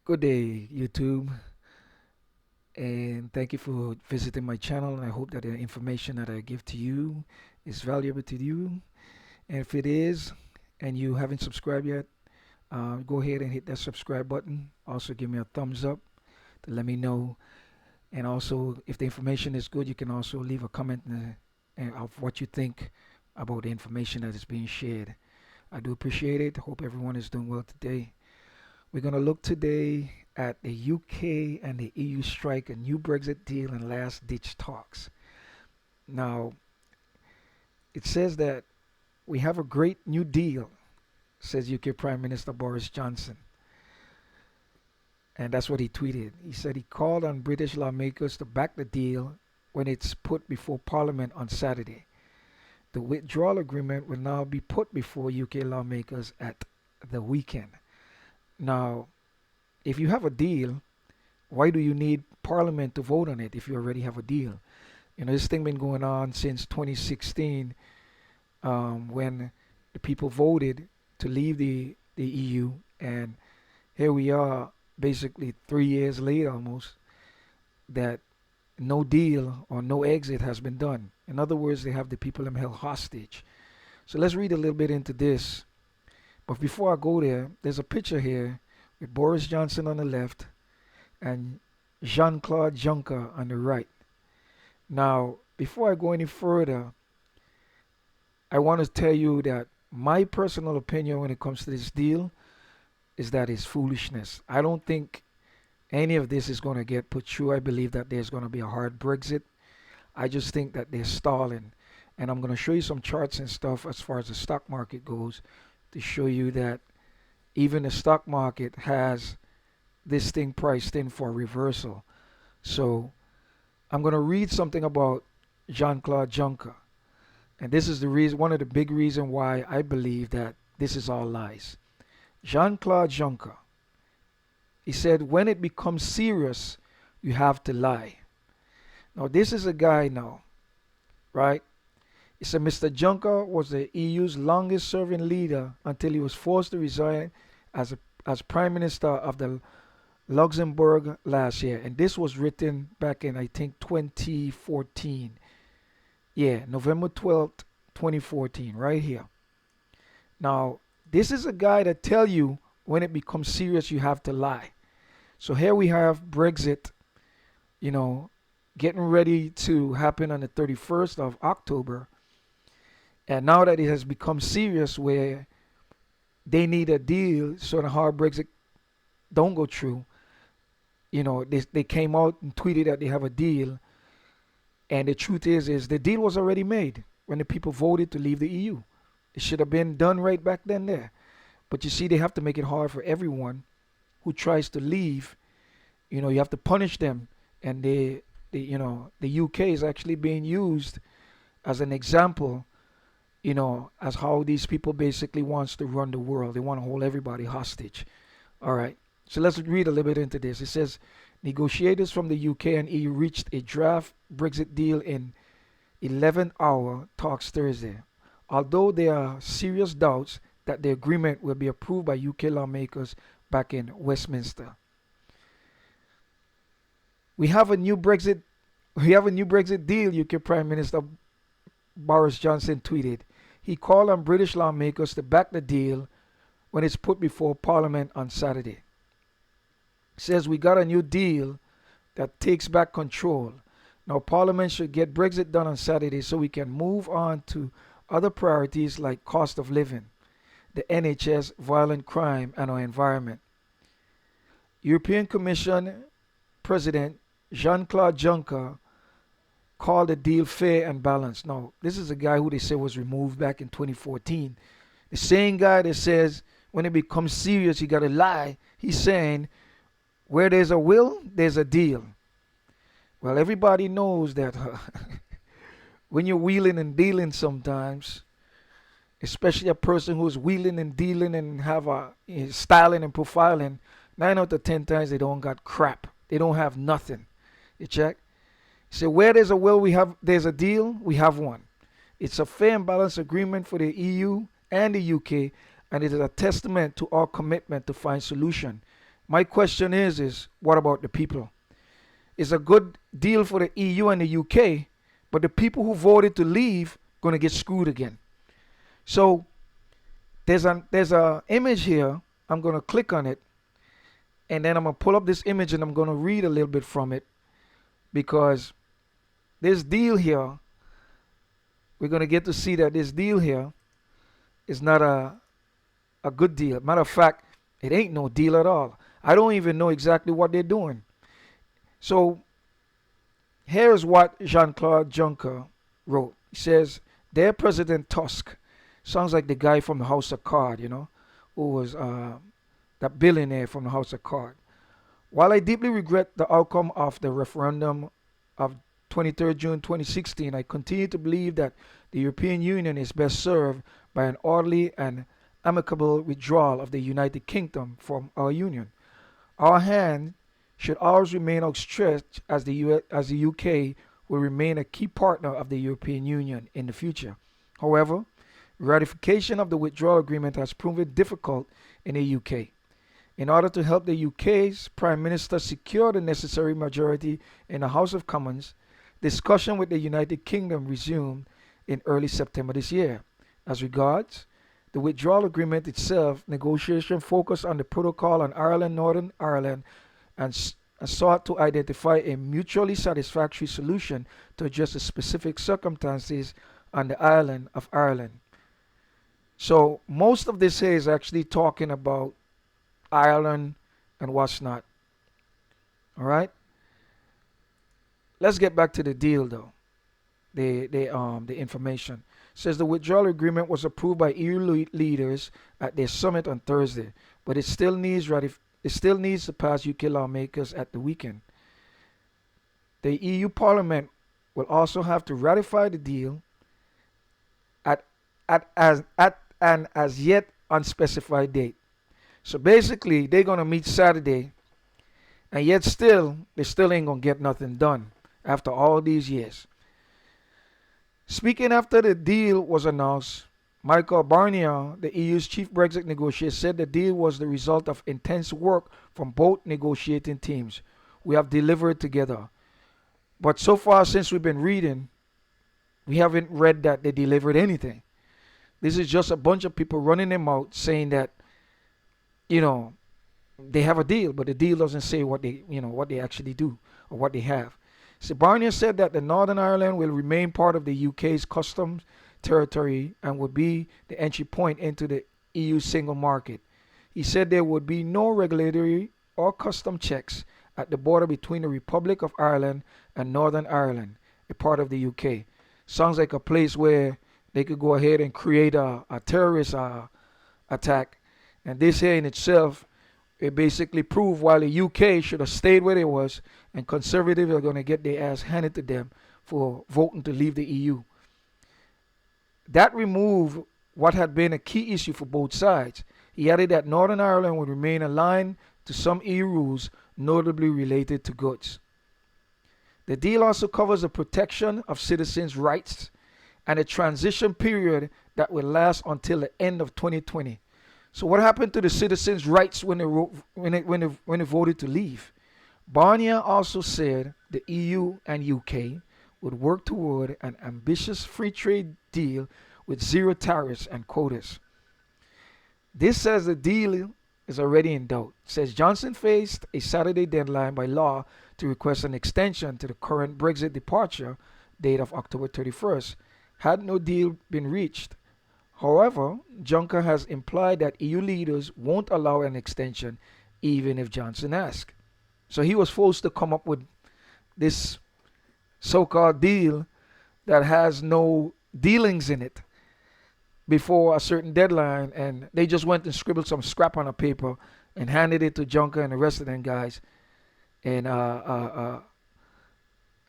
Good day, YouTube, and thank you for visiting my channel. And I hope that the information that I give to you is valuable to you. And if it is, and you haven't subscribed yet, go ahead and hit that subscribe button. Also, give me a thumbs up to let me know. And also, if the information is good, you can also leave a comment of what you think about the information that is being shared. I do appreciate it. Hope everyone is doing well today. We're going to look today at the UK and the EU strike, a new Brexit deal, and last ditch talks. Now, it says that we have a great new deal, says UK Prime Minister Boris Johnson. And that's what he tweeted. He said he called on British lawmakers to back the deal when it's put before Parliament on Saturday. The withdrawal agreement will now be put before UK lawmakers at the weekend. Now, if you have a deal, why do you need Parliament to vote on it if you already have a deal? This thing been going on since 2016, when the people voted to leave the EU, and here we are, basically 3 years later almost, that no deal or no exit has been done. In other words, they have the people held hostage. So let's read a little bit into this. But before I go there, there's a picture here with Boris Johnson on the left and Jean-Claude Juncker on the right. Now, before I go any further, I want to tell you that my personal opinion when it comes to this deal is that it's foolishness. I don't think any of this is going to get put through. I believe that there's going to be a hard Brexit. I just think that they're stalling. And I'm going to show you some charts and stuff as far as the stock market goes to show you that even the stock market has this thing priced in for reversal. So I'm going to read something about Jean-Claude Juncker. And this is the reason, one of the big reasons why I believe that this is all lies. Jean-Claude Juncker, he said, when it becomes serious, you have to lie. Now, this is a guy now, right? He said Mr. Juncker was the EU's longest serving leader until he was forced to resign as Prime Minister of the Luxembourg last year. And this was written back in, I think, 2014. Yeah, November 12th, 2014, right here. Now, this is a guy that tell you when it becomes serious, you have to lie. So here we have Brexit, getting ready to happen on the 31st of October. And now that it has become serious where they need a deal so the hard Brexit don't go through, they came out and tweeted that they have a deal. And the truth is the deal was already made when the people voted to leave the EU. It should have been done right back then there. But you see, they have to make it hard for everyone who tries to leave. You have to punish them. And the UK is actually being used as an example, as how these people basically wants to run the world. They want to hold everybody hostage. All right. So let's read a little bit into this. It says, negotiators from the UK and EU reached a draft Brexit deal in 11-hour talks Thursday. Although there are serious doubts that the agreement will be approved by UK lawmakers back in Westminster. We have a new Brexit deal, UK Prime Minister Boris Johnson tweeted. He called on British lawmakers to back the deal when it's put before Parliament on Saturday. Says we got a new deal that takes back control. Now Parliament should get Brexit done on Saturday so we can move on to other priorities like cost of living, the NHS, violent crime, and our environment. European Commission President Jean-Claude Juncker called the deal fair and balanced. Now, this is a guy who they say was removed back in 2014. The same guy that says when it becomes serious, you got to lie. He's saying where there's a will, there's a deal. Well, everybody knows that when you're wheeling and dealing sometimes, especially a person who's wheeling and dealing and have a styling and profiling, 9 out of 10 times they don't got crap. They don't have nothing. You check? So where there's a will, there's a deal, we have one. It's a fair and balanced agreement for the EU and the UK, and it is a testament to our commitment to find solution. My question is what about the people? It's a good deal for the EU and the UK, but the people who voted to leave gonna get screwed again. So there's a image here. I'm gonna click on it, and then I'm gonna pull up this image and I'm gonna read a little bit from it because this deal here, we're gonna get to see that this deal here is not a good deal. Matter of fact, it ain't no deal at all. I don't even know exactly what they're doing. So here's what Jean-Claude Juncker wrote. He says, "Dear President Tusk," sounds like the guy from the House of Card, who was that billionaire from the House of Card. "While I deeply regret the outcome of the referendum of 23rd June 2016, I continue to believe that the European Union is best served by an orderly and amicable withdrawal of the United Kingdom from our union. Our hand should always remain outstretched as the UK will remain a key partner of the European Union in the future. However, ratification of the withdrawal agreement has proven difficult in the UK. In order to help the UK's Prime Minister secure the necessary majority in the House of Commons, discussion with the United Kingdom resumed in early September this year. As regards the withdrawal agreement itself, negotiation focused on the protocol on Ireland, Northern Ireland, and sought to identify a mutually satisfactory solution to address the specific circumstances on the island of Ireland." So most of this here is actually talking about Ireland and what's not. All right. Let's get back to the deal though. The information says the withdrawal agreement was approved by EU leaders at their summit on Thursday, but it still needs to pass UK lawmakers at the weekend. The EU Parliament will also have to ratify the deal at an as yet unspecified date. So basically, they're gonna meet Saturday, and yet they still ain't gonna get nothing done after all these years. Speaking after the deal was announced, Michael Barnier, the EU's chief Brexit negotiator, said the deal was the result of intense work from both negotiating teams. "We have delivered together. But so far, since we've been reading, we haven't read that they delivered anything. This is just a bunch of people running their mouth saying that, they have a deal, but the deal doesn't say what they actually do or what they have." So Barnier said that the Northern Ireland will remain part of the UK's customs territory and would be the entry point into the EU single market. He said there would be no regulatory or custom checks at the border between the Republic of Ireland and Northern Ireland, a part of the UK. Sounds like a place where they could go ahead and create a terrorist attack. And this here in itself, it basically proved while the UK should have stayed where it was, and conservatives are going to get their ass handed to them for voting to leave the EU. That removed what had been a key issue for both sides. He added that Northern Ireland would remain aligned to some EU rules, notably related to goods. The deal also covers the protection of citizens' rights and a transition period that will last until the end of 2020. So what happened to the citizens' rights when they voted to leave? Barnier also said the EU and UK would work toward an ambitious free trade deal with zero tariffs and quotas. This says the deal is already in doubt. It says Johnson faced a Saturday deadline by law to request an extension to the current Brexit departure date of October 31st, had no deal been reached. However, Juncker has implied that EU leaders won't allow an extension even if Johnson asks. So he was forced to come up with this so-called deal that has no dealings in it before a certain deadline, and they just went and scribbled some scrap on a paper and handed it to Juncker and the rest of them guys, and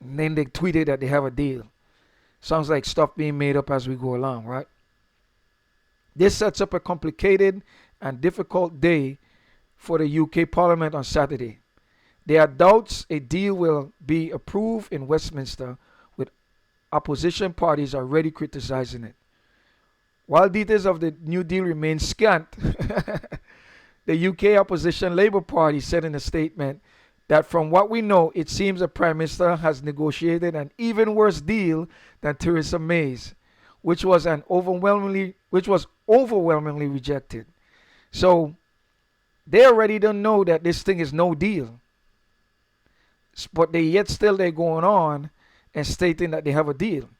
then they tweeted that they have a deal. Sounds like stuff being made up as we go along, right? This sets up a complicated and difficult day for the UK Parliament on Saturday. There are doubts a deal will be approved in Westminster, with opposition parties already criticizing it. While details of the new deal remain scant, The UK opposition Labour Party said in a statement that from what we know, it seems the Prime Minister has negotiated an even worse deal than Theresa May's, which was overwhelmingly rejected. So they already don't know that this thing is no deal, but they're going on and stating that they have a deal.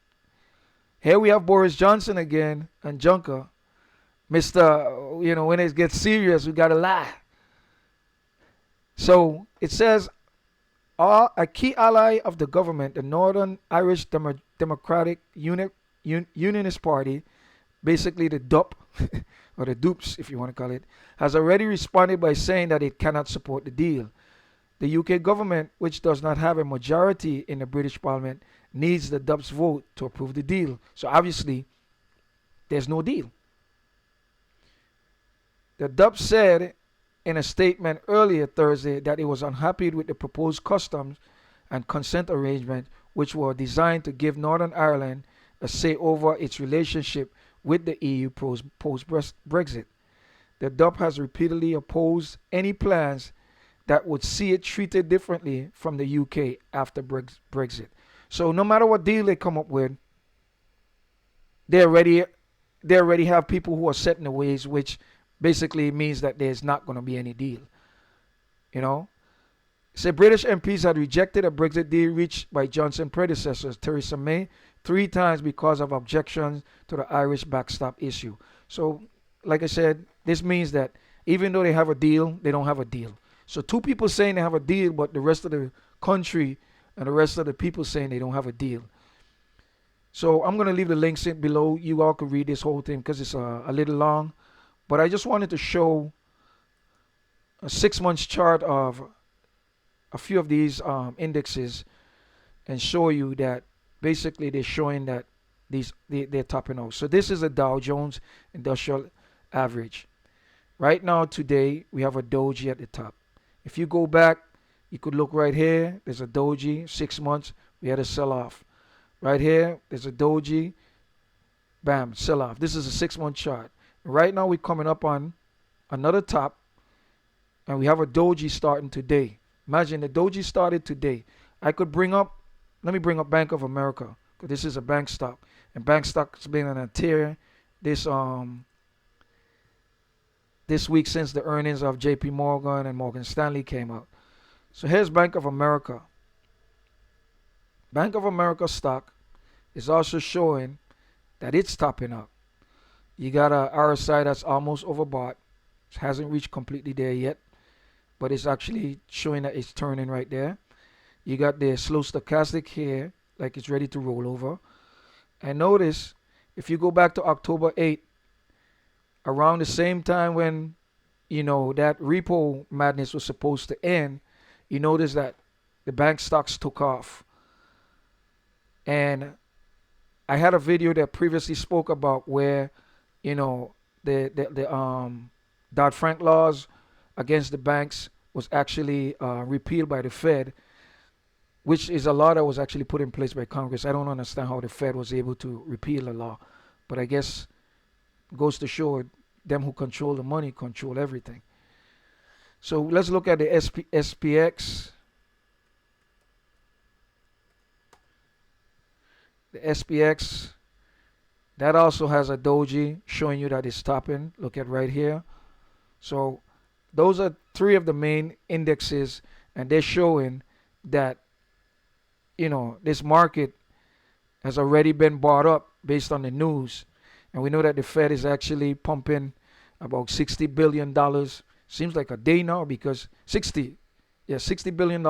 Here we have Boris Johnson again and Juncker, Mister. When it gets serious, we gotta lie. So it says a key ally of the government, the Northern Irish Democratic Unionist Party, basically the DUP, or the dupes if you want to call it, has already responded by saying that it cannot support the deal. The UK government, which does not have a majority in the British Parliament, needs the DUP's vote to approve the deal. So obviously, there's no deal. The DUP said in a statement earlier Thursday that it was unhappy with the proposed customs and consent arrangement, which were designed to give Northern Ireland a say over its relationship with the EU post-Brexit. The DUP has repeatedly opposed any plans that would see it treated differently from the UK after Brexit. So no matter what deal they come up with, they already have people who are set in the ways, which basically means that there's not going to be any deal. Say British MPs had rejected a Brexit deal reached by Johnson's predecessor, Theresa May, 3 times because of objections to the Irish backstop issue. So, like I said, this means that even though they have a deal, they don't have a deal. So 2 people saying they have a deal, but the rest of the country and the rest of the people saying they don't have a deal. So I'm going to leave the links in below. You all can read this whole thing because it's a little long. But I just wanted to show a 6 months chart of a few of these indexes and show you that basically they're showing that they're topping out. So this is a Dow Jones Industrial Average. Right now today we have a doji at the top. If you go back, you could look right here. There's a doji, 6 months. We had a sell-off. Right here, there's a doji. Bam, sell-off. This is a 6 month chart. Right now we're coming up on another top, and we have a doji starting today. Imagine the doji started today. Let me bring up Bank of America, because this is a bank stock, and bank stock's been on a tear this week since the earnings of JP Morgan and Morgan Stanley came out. So here's Bank of America. Bank of America stock is also showing that it's topping up. You got a RSI that's almost overbought. It hasn't reached completely there yet, but it's actually showing that it's turning right there. You got the slow stochastic here, like it's ready to roll over. And notice, if you go back to October 8th, around the same time when, that repo madness was supposed to end, you notice that the bank stocks took off. And I had a video that previously spoke about where, the Dodd-Frank laws against the banks was actually repealed by the Fed, which is a law that was actually put in place by Congress. I don't understand how the Fed was able to repeal a law, but I guess it goes to show them who control the money control everything. So let's look at the SPX. The SPX, that also has a doji showing you that it's topping. Look at right here. So those are 3 of the main indexes, and they're showing that this market has already been bought up based on the news. And we know that the Fed is actually pumping about $60 billion. Seems like a day now, because $60 billion.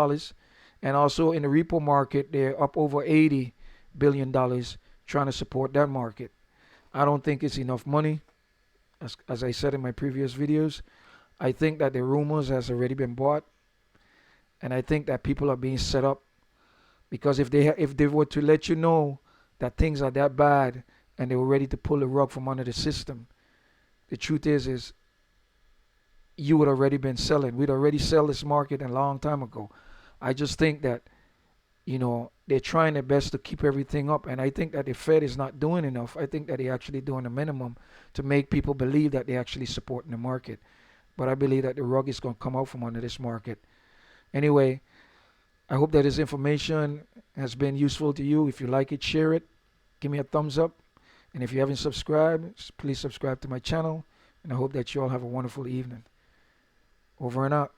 And also in the repo market, they're up over $80 billion trying to support that market. I don't think it's enough money. As I said in my previous videos, I think that the rumors has already been bought. And I think that people are being set up, because if they were to let you know that things are that bad and they were ready to pull the rug from under the system, the truth is you would already been selling. We'd already sell this market a long time ago. I just think that they're trying their best to keep everything up, and I think that the Fed is not doing enough. I think that they're actually doing the minimum to make people believe that they're actually supporting the market. but I believe that the rug is going to come out from under this market. Anyway, I hope that this information has been useful to you. If you like it, share it. Give me a thumbs up. And if you haven't subscribed, please subscribe to my channel. And I hope that you all have a wonderful evening. Over and out.